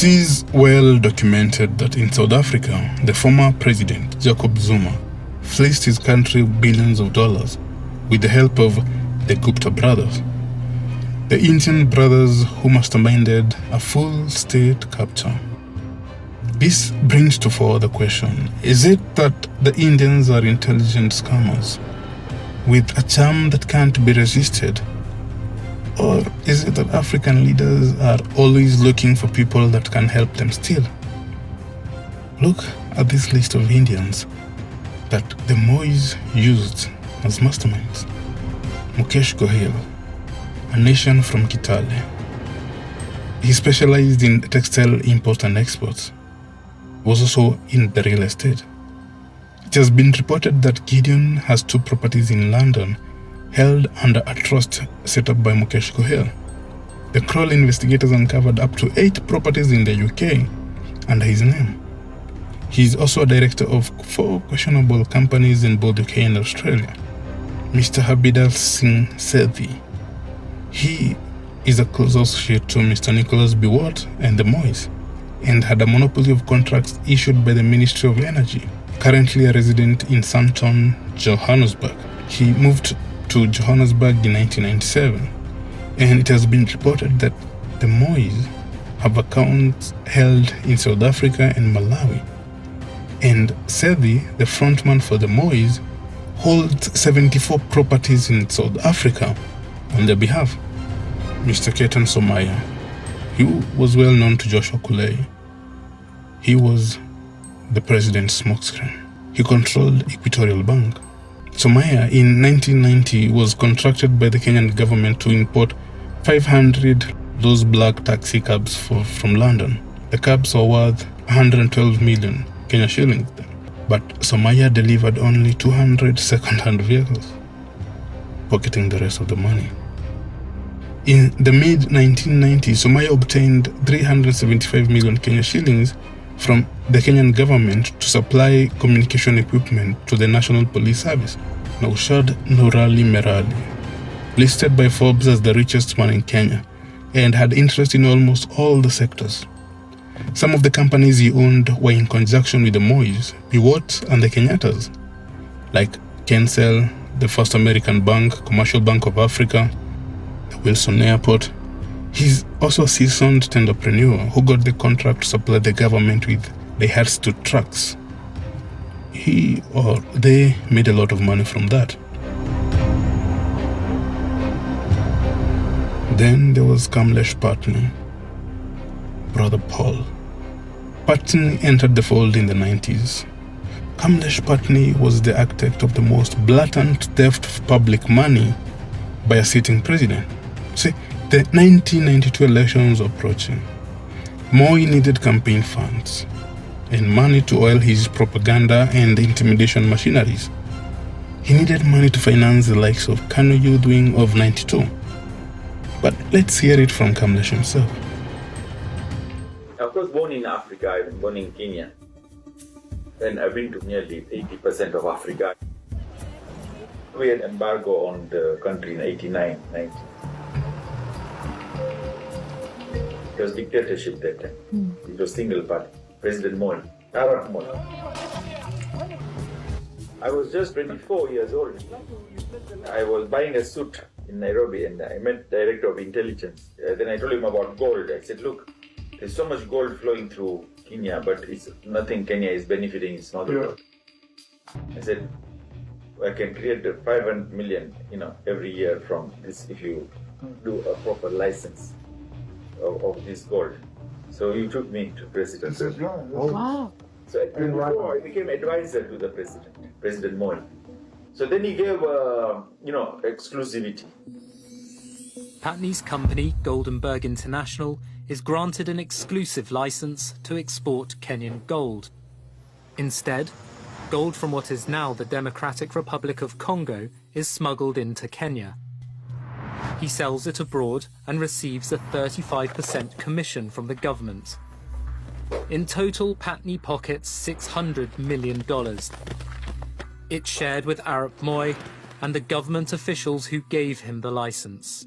It is well documented that in South Africa, the former president, Jacob Zuma, fleeced his country billions of dollars with the help of the Gupta brothers, the Indian brothers who masterminded a full state capture. This brings to fore the question, is it that the Indians are intelligent scammers with a charm that can't be resisted? Or is it that African leaders are always looking for people that can help them steal? Look at this list of Indians that the MOIs used as masterminds. Mukesh Gohil, a nation from Kitale. He specialized in textile import and exports. Was also in the real estate. It has been reported that Gideon has 2 properties in London held under a trust set up by Mukesh Gohil. The Kroll investigators uncovered up to 8 properties in the UK under his name. He is also a director of 4 questionable companies in both UK and Australia. Mr. Habidal Singh Sethi. He is a close associate to Mr. Nicholas Biwott and the Moyes, and had a monopoly of contracts issued by the Ministry of Energy. Currently a resident in Sandton, Johannesburg. He moved to Johannesburg in 1997, and it has been reported that the Moyes have accounts held in South Africa and Malawi. And Sethi, the frontman for the Moyes, holds 74 properties in South Africa on their behalf. Mr. Ketan Somaya, he was well known to Joshua Kulei. He was the president's smokescreen. He controlled Equatorial Bank. Somaya in 1990 was contracted by the Kenyan government to import 500 those black taxi cabs from London. The cabs were worth 112 million Kenya shillings then. But Somaya delivered only 200 second-hand vehicles, pocketing the rest of the money. In the mid-1990s, Somaya obtained 375 million Kenya shillings from the Kenyan government to supply communication equipment to the National Police Service. Naushad Nurali Merali, listed by Forbes as the richest man in Kenya, and had interest in almost all the sectors. Some of the companies he owned were in conjunction with the Moyes, Biwott, and the Kenyattas, like Kensel, the First American Bank, Commercial Bank of Africa, the Wilson Airport. He's also a seasoned entrepreneur who got the contract to supply the government with the hertz to trucks. He or they made a lot of money from that. Then there was Kamlesh Patni, Brother Paul. Patni entered the fold in the 90s. Kamlesh Patni was the architect of the most blatant theft of public money by a sitting president. See, the 1992 elections were approaching. Moi needed campaign funds and money to oil his propaganda and intimidation machineries. He needed money to finance the likes of Kanu Youth Wing of 92. But let's hear it from Kamlesh himself. Of course, born in Africa, I've been born in Kenya. And I've been to nearly 80% of Africa. We had embargo on the country in 89, 90. It was dictatorship that time. It was single party. President Moi, Arab Moi. I was just 24 years old. I was buying a suit in Nairobi and I met the director of intelligence. Then I told him about gold. I said, look, there's so much gold flowing through Kenya, but it's nothing Kenya is benefiting, it's not the gold. I said, I can create 500 million, every year from this if you do a proper license of this gold. So he took me to President. Wow. So at 24, I became advisor to the president, President Moi. So then he gave, exclusivity. Patni's company, Goldenberg International, is granted an exclusive license to export Kenyan gold. Instead, gold from what is now the Democratic Republic of Congo is smuggled into Kenya. He sells it abroad and receives a 35% commission from the government. In total, Patni pockets $600 million. It's shared with Arab Moi and the government officials who gave him the license.